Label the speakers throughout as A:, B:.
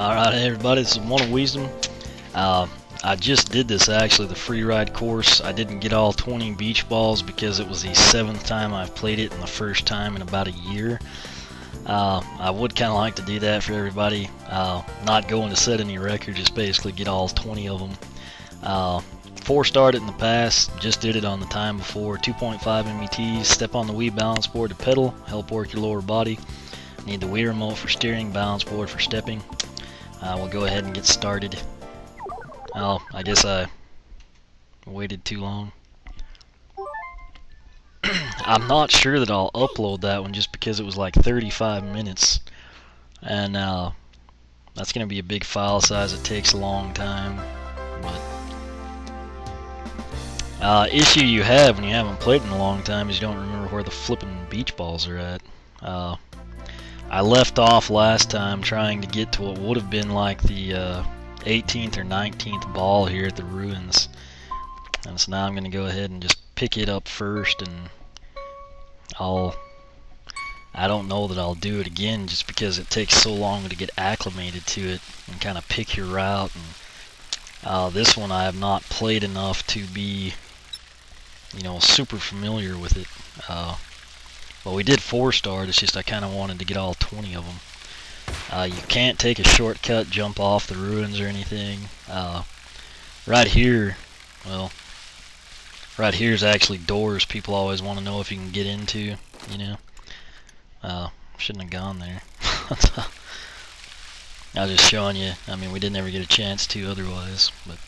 A: Alright everybody, this is One of Wisdom. I just did this actually, the free ride course. I didn't get all 20 beach balls because it was the 7th time I've played it and the first time in about a year. I would kind of like to do that for everybody. Not going to set any record, just basically get all 20 of them. 4-starred it in the past, just did it on the time before. 2.5 METs, step on the Wii balance board to pedal, help work your lower body. Need the Wii remote for steering, balance board for stepping. We'll go ahead and get started. Oh, I guess I waited too long. I'm not sure that I'll upload that one just because it was like 35 minutes. And that's going to be a big file size. It takes a long time. But issue you have when you haven't played in a long time is you don't remember where the flipping beach balls are at. I left off last time trying to get to what would have been like the 18th or 19th ball here at the ruins, and so now I'm going to go ahead and just pick it up first, and I don't know that I'll do it again just because it takes so long to get acclimated to it and kind of pick your route. And this one I have not played enough to be, you know, super familiar with it. Well, we did 4-star, it's just I kind of wanted to get all 20 of them. You can't take a shortcut, jump off the ruins or anything. Right here, well, right here is actually doors people always want to know if you can get into, you know. Shouldn't have gone there. I was just showing you, I mean, we didn't ever get a chance to otherwise, but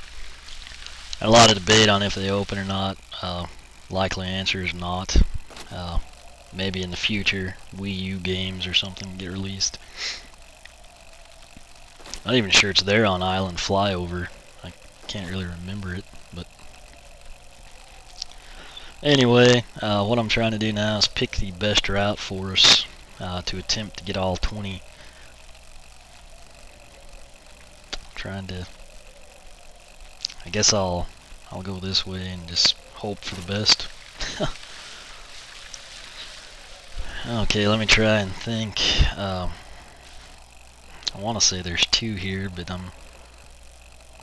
A: a lot of debate on if they open or not. Likely answer is not. Maybe in the future, Wii U games or something get released. Not even sure it's there on Island Flyover. I can't really remember it, but anyway, what I'm trying to do now is pick the best route for us to attempt to get all 20. Trying to, I guess I'll go this way and just hope for the best. Okay, let me try and think. I want to say there's 2 here, but I'm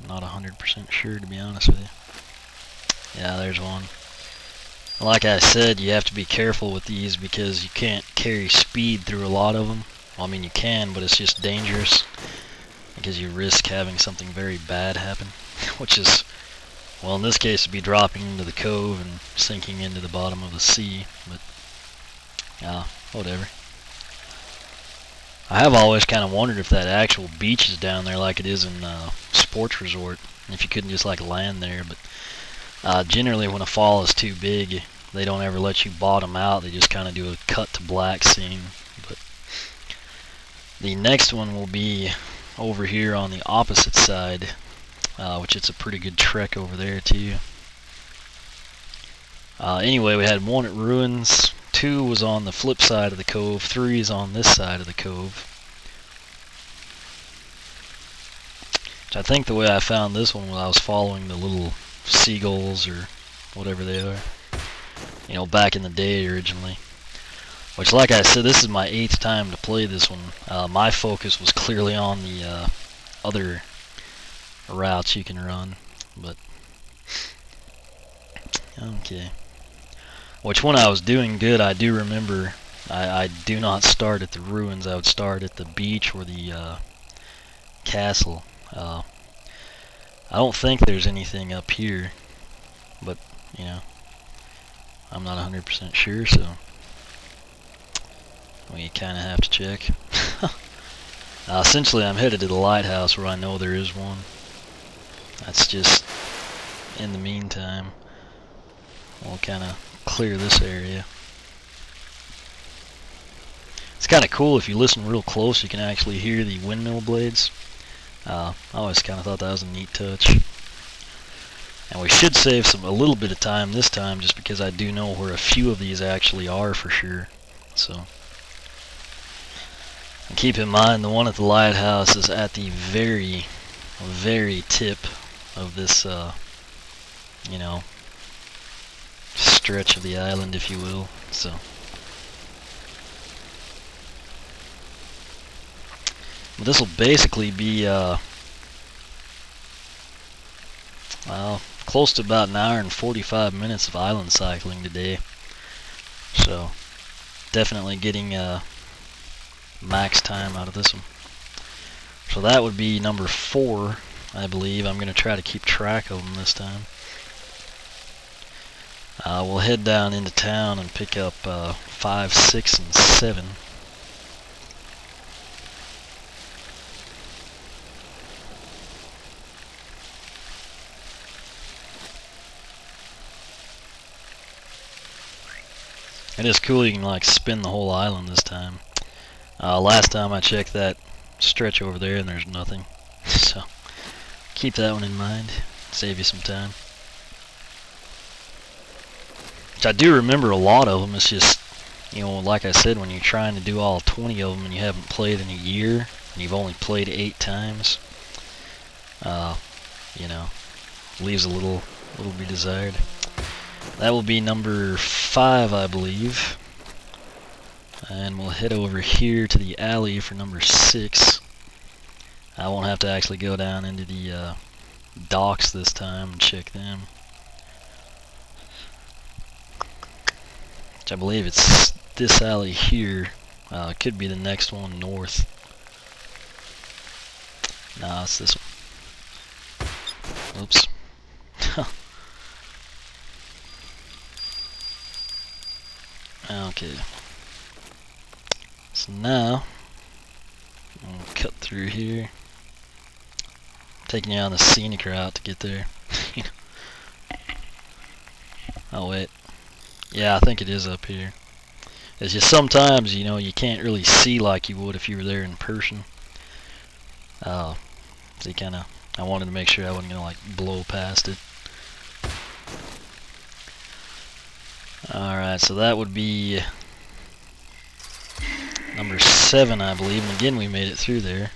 A: not 100% sure, to be honest with you. Yeah, there's one. Like I said, you have to be careful with these because you can't carry speed through a lot of them. Well, I mean, you can, but it's just dangerous because you risk having something very bad happen, which is, well, in this case, it'd be dropping into the cove and sinking into the bottom of the sea, but whatever. I have always kind of wondered if that actual beach is down there like it is in Sports Resort, and if you couldn't just like land there, but generally when a fall is too big, they don't ever let you bottom out, they just kind of do a cut to black scene. But the next one will be over here on the opposite side, which it's a pretty good trek over there too. Anyway, we had 1 at ruins, 2 was on the flip side of the cove, 3 is on this side of the cove. Which I think the way I found this one was I was following the little seagulls or whatever they are, you know, back in the day originally. Which, like I said, this is my 8th time to play this one. My focus was clearly on the other routes you can run, but okay. Which when I was doing good, I do remember I do not start at the ruins. I would start at the beach or the castle. I don't think there's anything up here, but you know, I'm not 100% sure, so we kind of have to check. Essentially, I'm headed to the lighthouse where I know there is one. That's just in the meantime. We'll kind of clear this area. It's kind of cool if you listen real close, you can actually hear the windmill blades. I always kind of thought that was a neat touch. And we should save a little bit of time this time, just because I do know where a few of these actually are for sure. So, and keep in mind the one at the lighthouse is at the very, very tip of this, you know, stretch of the island, if you will. So This will basically be well, close to about an hour and 45 minutes of island cycling today. So definitely getting max time out of this one. So that would be number 4, I believe. I'm going to try to keep track of them this time. We'll head down into town and pick up 5, 6, and 7. It is cool, you can like spin the whole island this time. Last time I checked that stretch over there and there's nothing. So keep that one in mind, save you some time. Which I do remember a lot of them. It's just, you know, like I said, when you're trying to do all 20 of them and you haven't played in a year and you've only played 8 times, you know, leaves a little be desired. That will be number 5, I believe. And we'll head over here to the alley for number 6. I won't have to actually go down into the docks this time and check them. Which I believe it's this alley here. It could be the next one north. Nah, it's this one. Oops. Okay. So now, I'll cut through here. I'm taking you on the scenic route to get there. Oh wait. Yeah, I think it is up here. It's just sometimes, you know, you can't really see like you would if you were there in person. So you kinda, I wanted to make sure I wasn't gonna like blow past it. Alright, so that would be number 7, I believe. And again, we made it through there,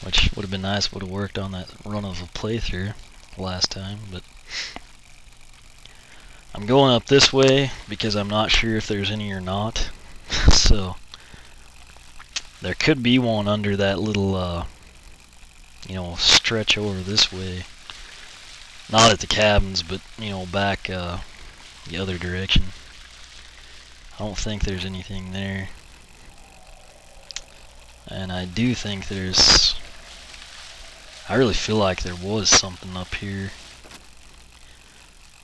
A: which would have been nice. Would have worked on that run of a playthrough last time. But I'm going up this way because I'm not sure if there's any or not. So there could be one under that little, you know, stretch over this way. Not at the cabins, but you know, back the other direction. I don't think there's anything there. And I do think there's, I really feel like there was something up here.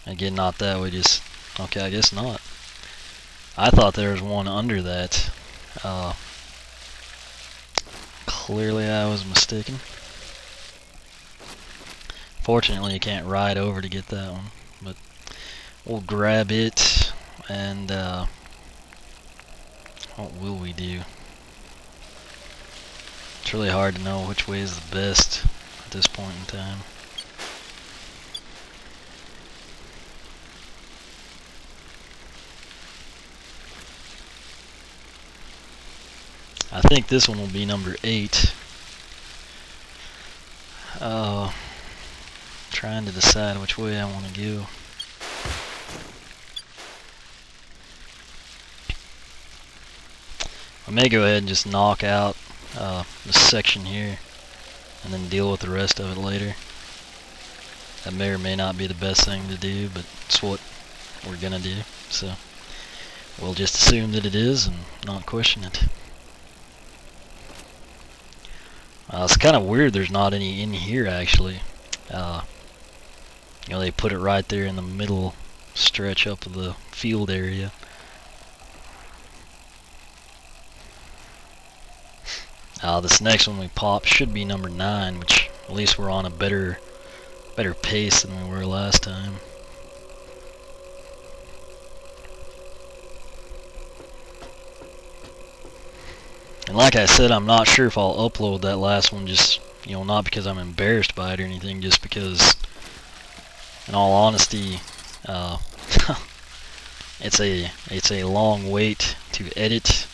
A: Again, not that way, just, okay, I guess not. I thought there was one under that. Clearly I was mistaken. Fortunately, you can't ride over to get that one, but we'll grab it, and what will we do? It's really hard to know which way is the best at this point in time. I think this one will be number 8. Trying to decide which way I want to go. I may go ahead and just knock out this section here and then deal with the rest of it later. That may or may not be the best thing to do, but it's what we're gonna do, so we'll just assume that it is and not question it. It's kind of weird there's not any in here actually. You know, they put it right there in the middle stretch up of the field area. This next one we pop should be number 9, which at least we're on a better pace than we were last time. And like I said, I'm not sure if I'll upload that last one, just, you know, not because I'm embarrassed by it or anything, just because, in all honesty, it's a long wait to edit.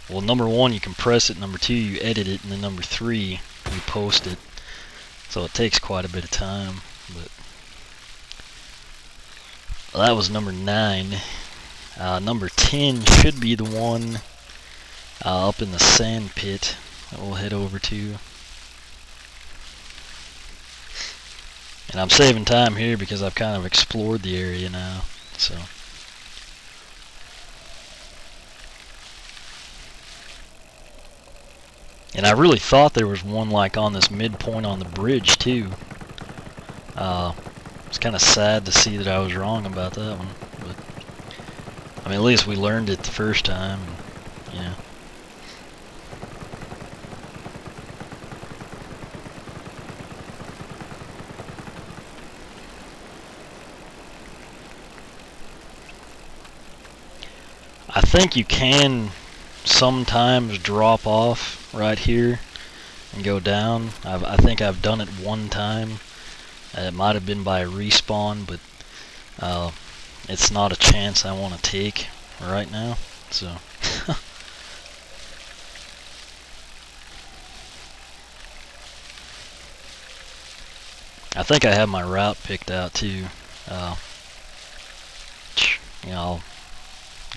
A: Well, number 1, you compress it, number 2, you edit it, and then number 3, you post it. So it takes quite a bit of time. But well, that was number 9. Number 10 should be the one up in the sand pit. that we'll head over to. And I'm saving time here because I've kind of explored the area now. So. And I really thought there was one like on this midpoint on the bridge too. It's kind of sad to see that I was wrong about that one, but I mean, at least we learned it the first time. And, yeah. I think you can sometimes drop off right here and go down. I think I've done it one time. It might have been by a respawn, but it's not a chance I want to take right now. So I think I have my route picked out too. You know, I'll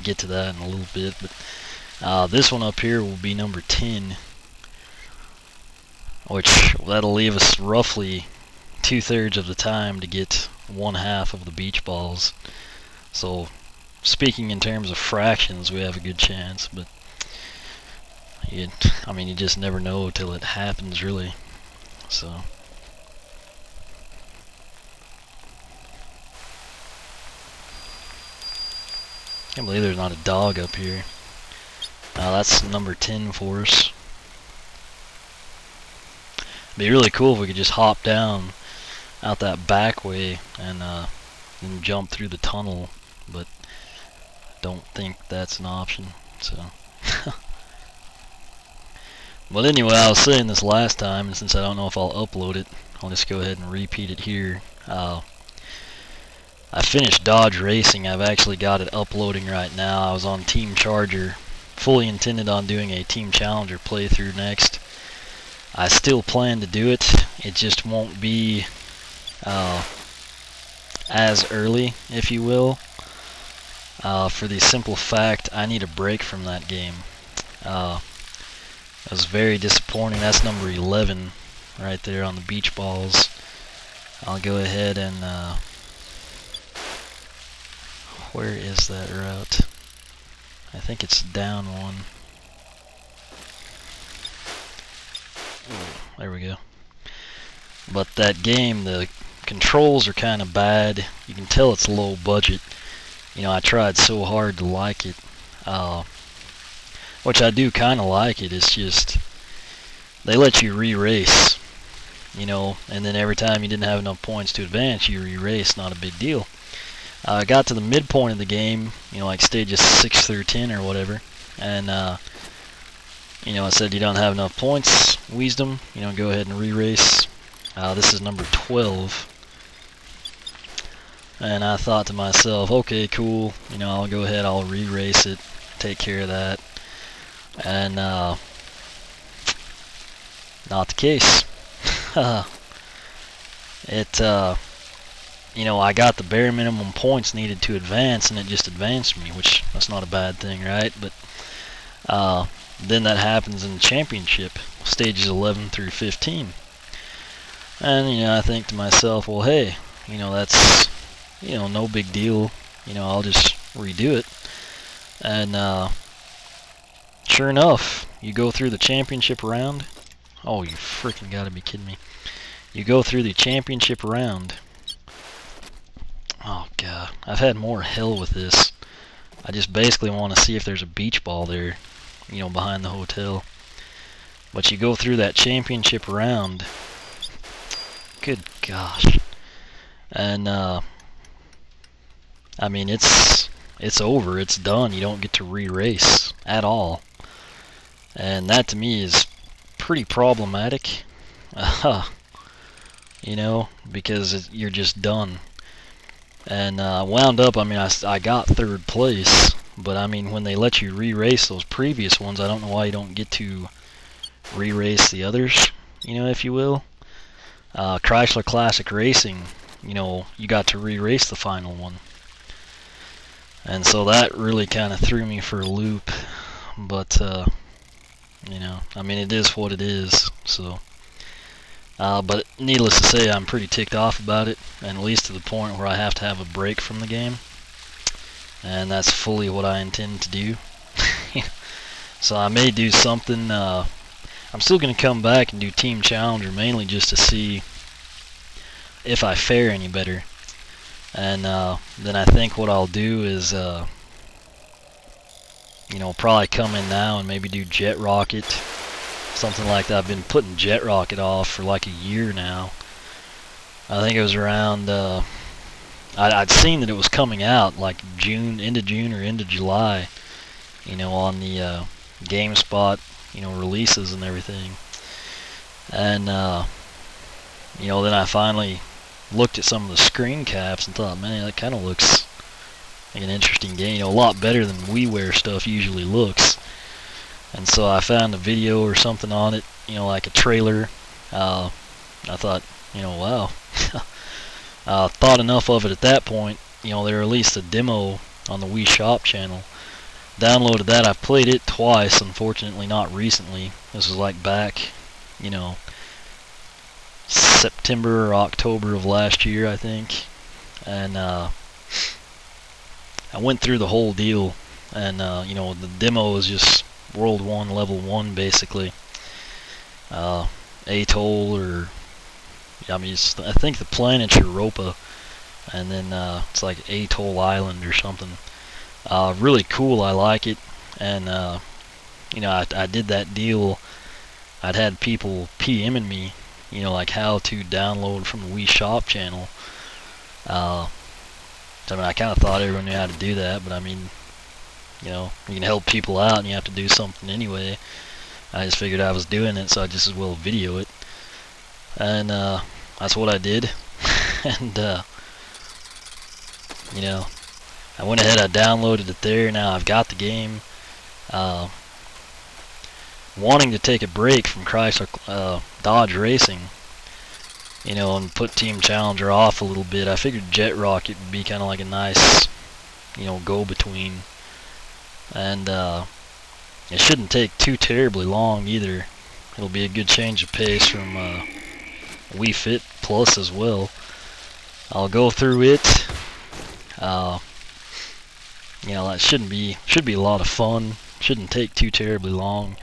A: get to that in a little bit, but this one up here will be number 10, which that'll leave us roughly 2/3 of the time to get 1/2 of the beach balls. So speaking in terms of fractions, we have a good chance, but I mean, you just never know till it happens, really. So I can't believe there's not a dog up here. That's number 10 for us. It'd be really cool if we could just hop down out that back way and then jump through the tunnel, but don't think that's an option. So but anyway, I was saying this last time, and since I don't know if I'll upload it, I'll just go ahead and repeat it here. I finished Dodge Racing. I've actually got it uploading right now. I was on Team Charger, fully intended on doing a Team Challenger playthrough next. I still plan to do it. It just won't be as early, if you will, for the simple fact I need a break from that game. It was very disappointing. That's number 11 right there on the beach balls. I'll go ahead and where is that route? I think it's down one. Oh, there we go. But that game, the controls are kind of bad. You can tell it's low budget. You know, I tried so hard to like it, which I do kind of like it. It's just they let you re-race, you know, and then every time you didn't have enough points to advance, you re-race. Not a big deal. I got to the midpoint of the game, you know, like stages 6 through 10 or whatever, and you know, I said you don't have enough points, Wisdom, you know, go ahead and re-race. This is number 12, and I thought to myself, okay, cool, you know, I'll go ahead, I'll re-race it, take care of that, and not the case. You know, I got the bare minimum points needed to advance, and it just advanced me, which that's not a bad thing, right? But then that happens in the championship, stages 11 through 15. And, you know, I think to myself, well, hey, you know, that's, you know, no big deal. You know, I'll just redo it. And sure enough, you go through the championship round. Oh, you freaking gotta be kidding me. You go through the championship round. Oh god, I've had more hell with this. I just basically want to see if there's a beach ball there, you know, behind the hotel. But you go through that championship round. Good gosh. And I mean, it's over, it's done. You don't get to re-race at all. And that to me is pretty problematic. You know, because you're just done. And wound up, I mean, I got 3rd place, but I mean, when they let you re-race those previous ones, I don't know why you don't get to re-race the others, you know, if you will. Chrysler Classic Racing, you know, you got to re-race the final one. And so that really kind of threw me for a loop, but You know, I mean, it is what it is. So, but needless to say, I'm pretty ticked off about it, and at least to the point where I have to have a break from the game, and that's fully what I intend to do. So I may do something. I'm still going to come back and do Team Challenger, mainly just to see if I fare any better. And then I think what I'll do is, you know, probably come in now and maybe do Jet Rocket, something like that. I've been putting Jet Rocket off for like a year now. I think it was around, I'd seen that it was coming out like June, end of June or end of July, you know, on the GameSpot, you know, releases and everything. And, you know, then I finally looked at some of the screen caps and thought, man, that kind of looks like an interesting game, you know, a lot better than WiiWare stuff usually looks. And so I found a video or something on it, you know, like a trailer. I thought, you know, wow. Thought enough of it at that point. You know, they released a demo on the Wii Shop channel. Downloaded that. I've played it twice, unfortunately not recently. This was like back, you know, September or October of last year, I think. And I went through the whole deal, and you know, the demo is just World 1, Level 1, basically. Atoll, or I mean, I think the planet's Europa, and then it's like Atoll Island or something. Really cool. I like it, and you know, I did that deal. I'd had people PMing me, you know, like how to download from the Wii Shop channel. I mean, I kind of thought everyone knew how to do that, but I mean, you know, you can help people out and you have to do something anyway. I just figured I was doing it, so I just as well video it. And that's what I did. And you know, I went ahead, I downloaded it there. Now I've got the game. Wanting to take a break from Chrysler Dodge Racing, you know, and put Team Challenger off a little bit. I figured Jet Rocket would be kind of like a nice, you know, go-between. And it shouldn't take too terribly long either. It'll be a good change of pace from Wii Fit Plus as well. I'll go through it. You know, that should be a lot of fun. Shouldn't take too terribly long.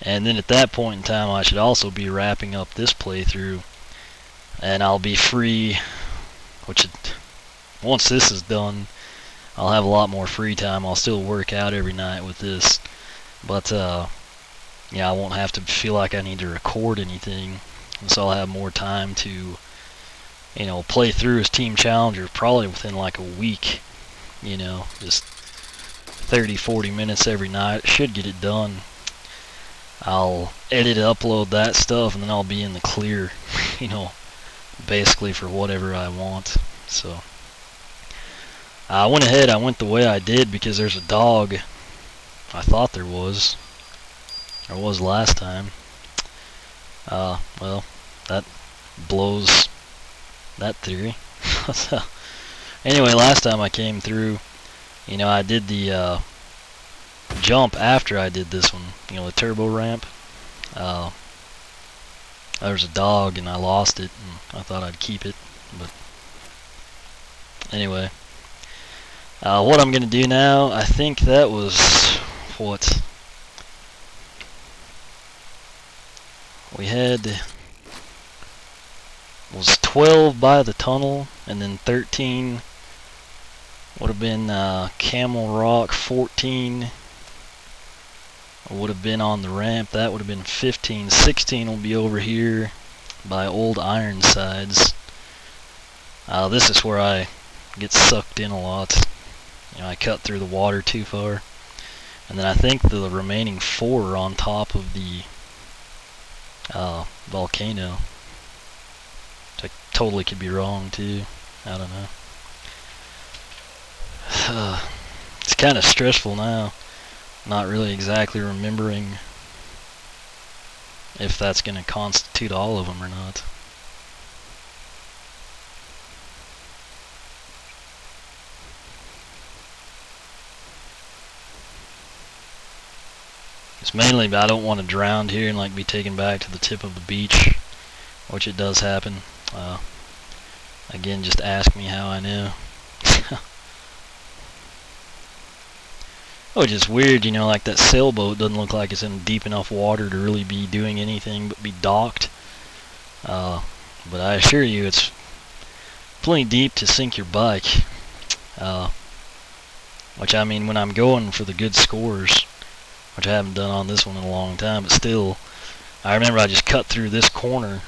A: And then at that point in time, I should also be wrapping up this playthrough, and I'll be free. Once this is done, I'll have a lot more free time. I'll still work out every night with this, but yeah, I won't have to feel like I need to record anything, and so I'll have more time to, you know, play through as Team Challenger probably within like a week. You know, just 30-40 minutes every night. Should get it done. I'll edit, upload that stuff, and then I'll be in the clear, you know, basically for whatever I want. So I went ahead, I went the way I did because there's a dog. I thought there was last time. Well, that blows that theory. So, anyway, last time I came through, you know, I did the jump after I did this one, you know, the turbo ramp. There was a dog and I lost it, and I thought I'd keep it, but anyway. What I'm going to do now, I think that was, what? We had, was 12 by the tunnel, and then 13 would have been Camel Rock, 14 would have been on the ramp, that would have been 15, 16 will be over here by Old Ironsides. This is where I get sucked in a lot. You know, I cut through the water too far. And then I think the remaining 4 are on top of the volcano. I totally could be wrong too. I don't know. It's kind of stressful now. Not really exactly remembering if that's going to constitute all of them or not. It's mainly I don't want to drown here and like be taken back to the tip of the beach, which it does happen. Again, just ask me how I know. Which is weird, you know, like that sailboat doesn't look like it's in deep enough water to really be doing anything but be docked. But I assure you, it's plenty deep to sink your bike. Which, I mean, when I'm going for the good scores, which I haven't done on this one in a long time, but still, I remember I just cut through this corner,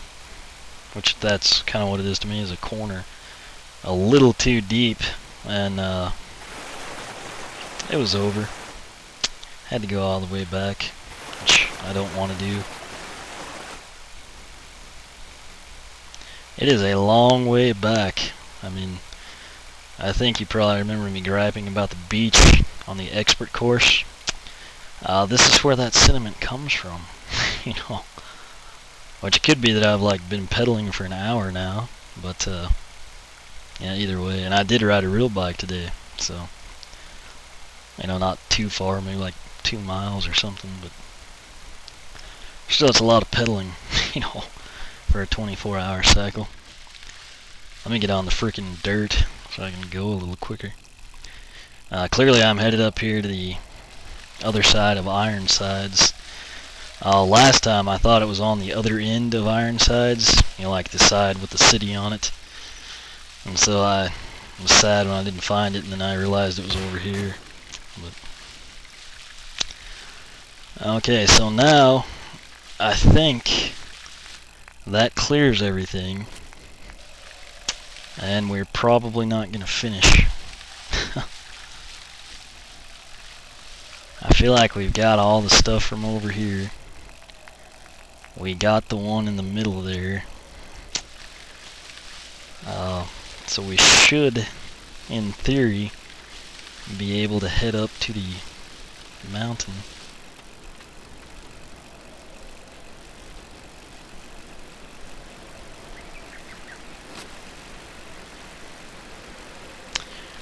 A: which that's kind of what it is to me, is a corner, a little too deep, and it was over. Had to go all the way back, which I don't want to do. It is a long way back. I mean, I think you probably remember me griping about the beach on the expert course. This is where that sentiment comes from, you know. Which it could be that I've like been pedaling for an hour now, but yeah, either way. And I did ride a real bike today, so you know, not too far, maybe like 2 miles or something, but still, it's a lot of pedaling, you know, for a 24-hour cycle. Let me get on the freaking dirt so I can go a little quicker. Clearly, I'm headed up here to the other side of Ironsides. Last time I thought it was on the other end of Ironsides, you know, like the side with the city on it. And so I was sad when I didn't find it, and then I realized it was over here. But okay, so now I think that clears everything, and we're probably not going to finish. I feel like we've got all the stuff from over here. We got the one in the middle there. So we should, in theory, be able to head up to the mountain.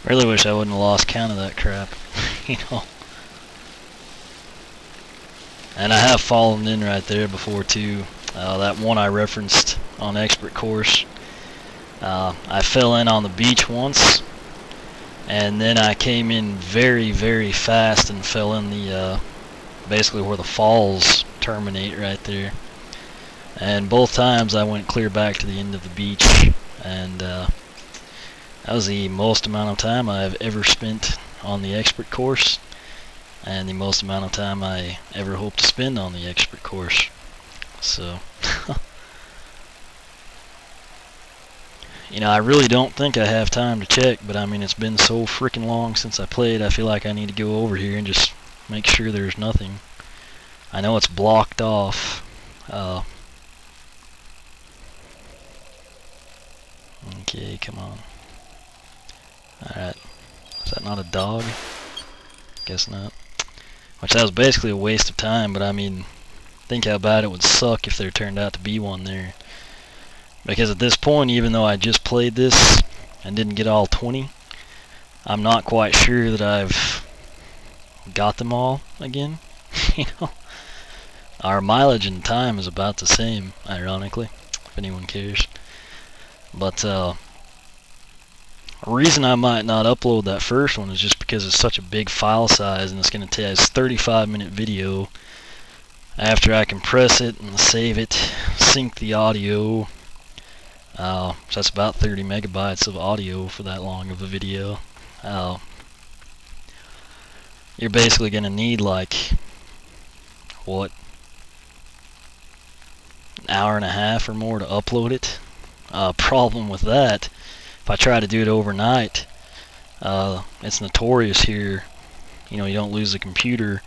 A: Really wish I wouldn't have lost count of that crap, you know. And I have fallen in right there before too. That one I referenced on expert course. I fell in on the beach once, and then I came in very, very fast and fell in the basically where the falls terminate right there. And both times I went clear back to the end of the beach, and that was the most amount of time I've ever spent on the expert course, and the most amount of time I ever hope to spend on the expert course. So, you know, I really don't think I have time to check, but I mean, it's been so freaking long since I played, I feel like I need to go over here and just make sure there's nothing. I know it's blocked off. Okay, come on. Alright. Is that not a dog? Guess not. Which that was basically a waste of time, but I mean, think how bad it would suck if there turned out to be one there. Because at this point, even though I just played this and didn't get all 20, I'm not quite sure that I've got them all again. You know, our mileage and time is about the same, ironically, if anyone cares. But the reason I might not upload that first one is just because it's such a big file size, and it's going to take a 35-minute video. After I compress it and save it, sync the audio, so that's about 30 megabytes of audio for that long of a video. You're basically going to need like, what, an hour and a half or more to upload it. Problem with that, if I try to do it overnight, it's notorious here, you know, you don't lose the computer,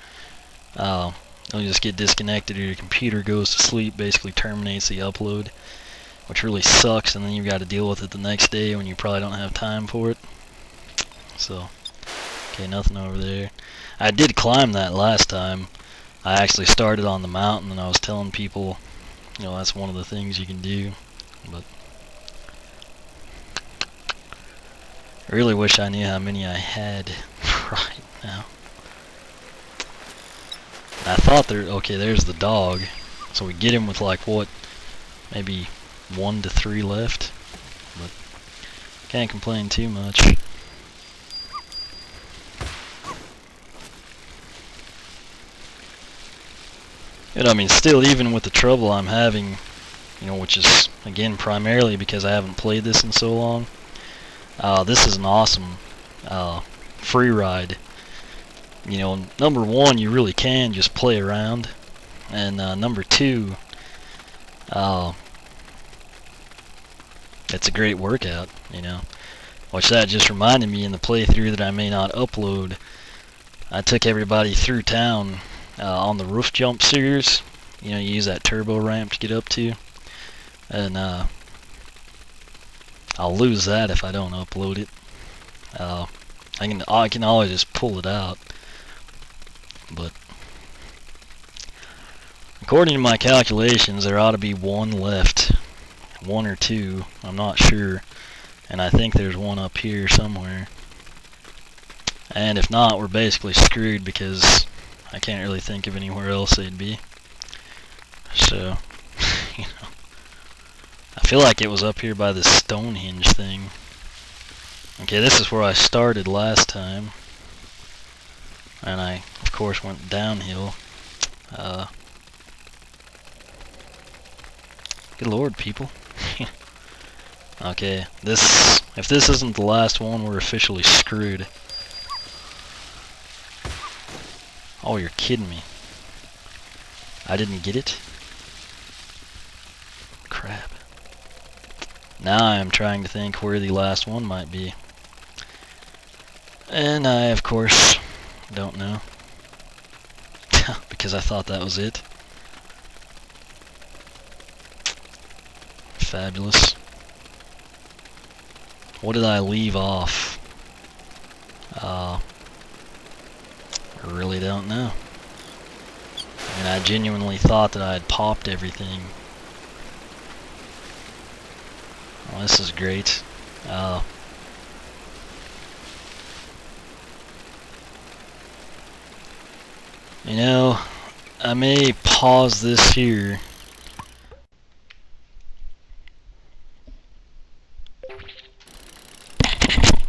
A: you'll just get disconnected or your computer goes to sleep, basically terminates the upload, which really sucks, and then you've got to deal with it the next day when you probably don't have time for it. So, okay, nothing over there. I did climb that last time. I actually started on the mountain, and I was telling people, you know, that's one of the things you can do, but I really wish I knew how many I had right now. I thought okay, there's the dog. So we get him with like what, maybe 1 to 3 left, but can't complain too much. And I mean, still, even with the trouble I'm having, you know, which is again primarily because I haven't played this in so long, this is an awesome free ride. You know, number one, you really can just play around, and number two, it's a great workout, you know. Which that just reminded me in the playthrough that I may not upload, I took everybody through town on the roof jump series. You know, you use that turbo ramp to get up to, and I'll lose that if I don't upload it. I can always just pull it out, but according to my calculations, there ought to be 1 left, 1 or 2, I'm not sure, and I think there's 1 up here somewhere. And if not, we're basically screwed because I can't really think of anywhere else they'd be. So, you know, I feel like it was up here by this Stonehenge thing. Okay, this is where I started last time, and I, of course, went downhill. Good lord, people. Okay, if this isn't the last one, we're officially screwed. Oh, you're kidding me. I didn't get it? Crap. Now I'm trying to think where the last one might be. And I, of course, don't know. Because I thought that was it. Fabulous. What did I leave off? I really don't know. I mean, I genuinely thought that I had popped everything. Well, this is great. You know, I may pause this here.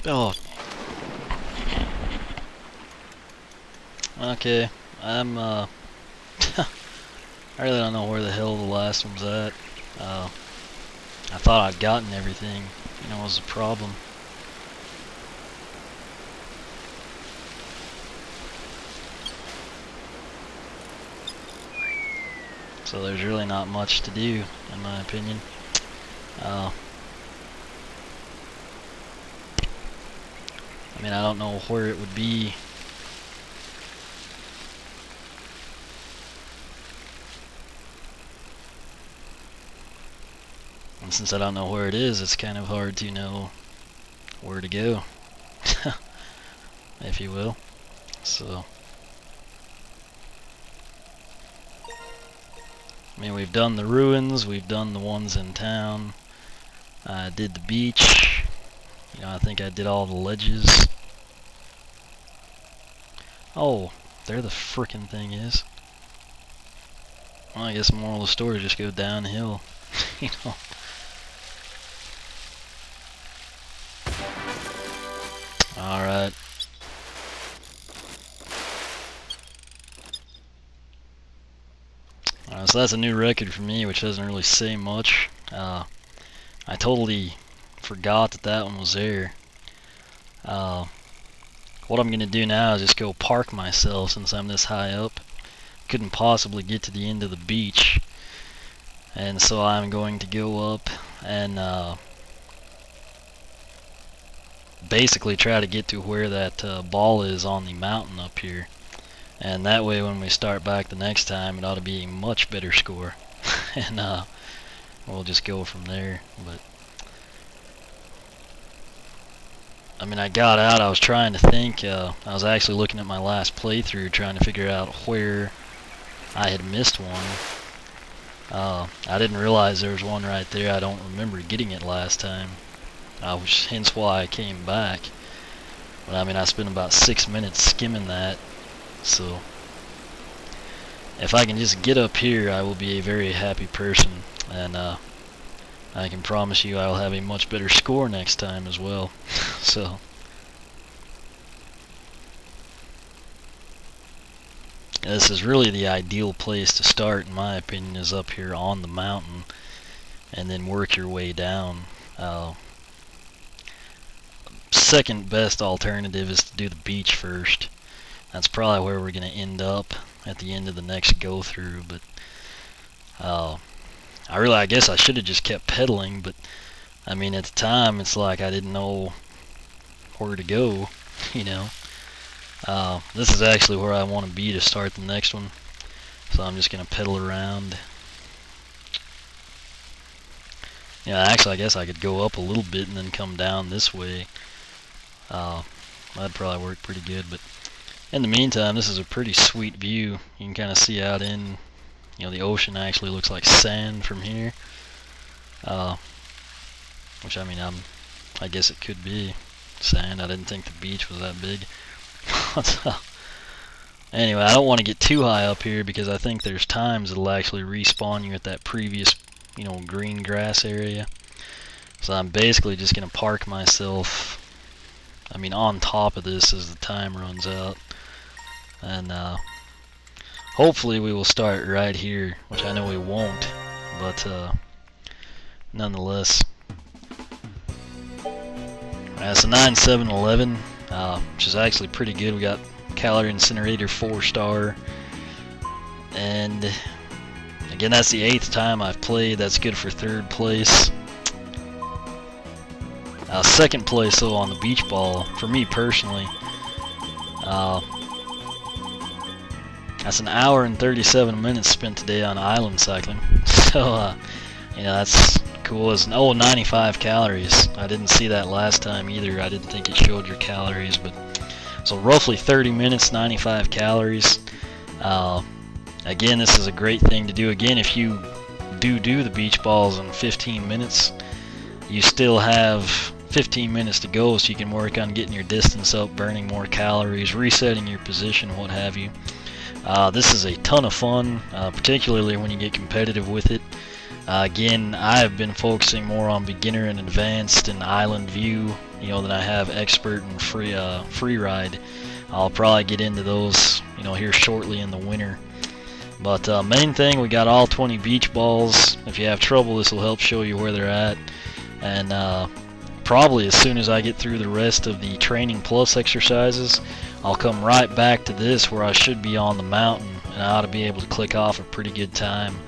A: Oh. Okay, I really don't know where the hell the last one's at. I thought I'd gotten everything, you know, was the problem. So there's really not much to do, in my opinion. I mean, I don't know where it would be. And since I don't know where it is, it's kind of hard to know where to go, if you will. So, I mean, we've done the ruins, we've done the ones in town. I did the beach. You know, I think I did all the ledges. Oh, there the frickin' thing is. Well, I guess the moral of the story is just go downhill, you know. Alright. So that's a new record for me, which doesn't really say much. I totally forgot that that one was there. What I'm going to do now is just go park myself since I'm this high up. Couldn't possibly get to the end of the beach. And so I'm going to go up and basically try to get to where that ball is on the mountain up here, and that way when we start back the next time it ought to be a much better score. And we'll just go from there. But I mean, I got out, I was trying to think, I was actually looking at my last playthrough trying to figure out where I had missed one. I didn't realize there was one right there. I don't remember getting it last time. Which hence why I came back. But I mean, I spent about 6 minutes skimming that, so if I can just get up here, I will be a very happy person, and I can promise you I will have a much better score next time as well. So this is really the ideal place to start, in my opinion, is up here on the mountain, and then work your way down. Second best alternative is to do the beach first. That's probably where we're going to end up at the end of the next go through, but I guess I should have just kept pedaling, but I mean, at the time it's like I didn't know where to go, you know. This is actually where I want to be to start the next one, so I'm just going to pedal around. Yeah, actually I guess I could go up a little bit and then come down this way. That'd probably work pretty good, but in the meantime, this is a pretty sweet view. You can kind of see out in, you know, the ocean actually looks like sand from here, which, I mean, I guess it could be sand. I didn't think the beach was that big. Anyway, I don't want to get too high up here because I think there's times it'll actually respawn you at that previous, you know, green grass area. So I'm basically just going to park myself, I mean, on top of this as the time runs out. And hopefully we will start right here, which I know we won't, but nonetheless. It's a 9.711, which is actually pretty good. We got Calorie Incinerator 4-star, and again, that's the 8th time I've played. That's good for 3rd place. 2nd place though on the beach ball for me personally. That's an hour and 37 minutes spent today on island cycling. So you know, that's cool. It's 95 calories. I didn't see that last time either. I didn't think it showed your calories, but so roughly 30 minutes, 95 calories. Again, this is a great thing to do. Again, if you do the beach balls in 15 minutes, you still have 15 minutes to go, so you can work on getting your distance up, burning more calories, resetting your position, what have you. This is a ton of fun, particularly when you get competitive with it. Again, I have been focusing more on beginner and advanced and island view, you know, than I have expert and free ride. I'll probably get into those, you know, here shortly in the winter. But main thing, we got all 20 beach balls. If you have trouble, this will help show you where they're at. And probably as soon as I get through the rest of the training plus exercises, I'll come right back to this where I should be on the mountain, and I ought to be able to click off a pretty good time.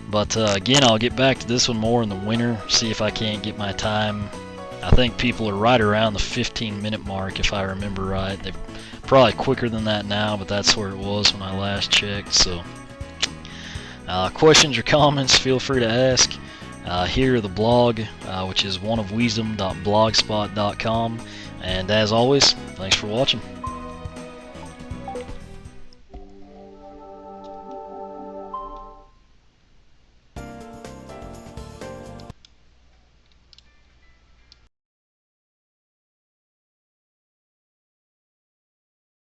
A: But again, I'll get back to this one more in the winter, see if I can't get my time. I think people are right around the 15-minute mark, if I remember right. They're probably quicker than that now, but that's where it was when I last checked. So questions or comments, feel free to ask. Here the blog, which is oneofwisdom.blogspot.com. And as always, thanks for watching.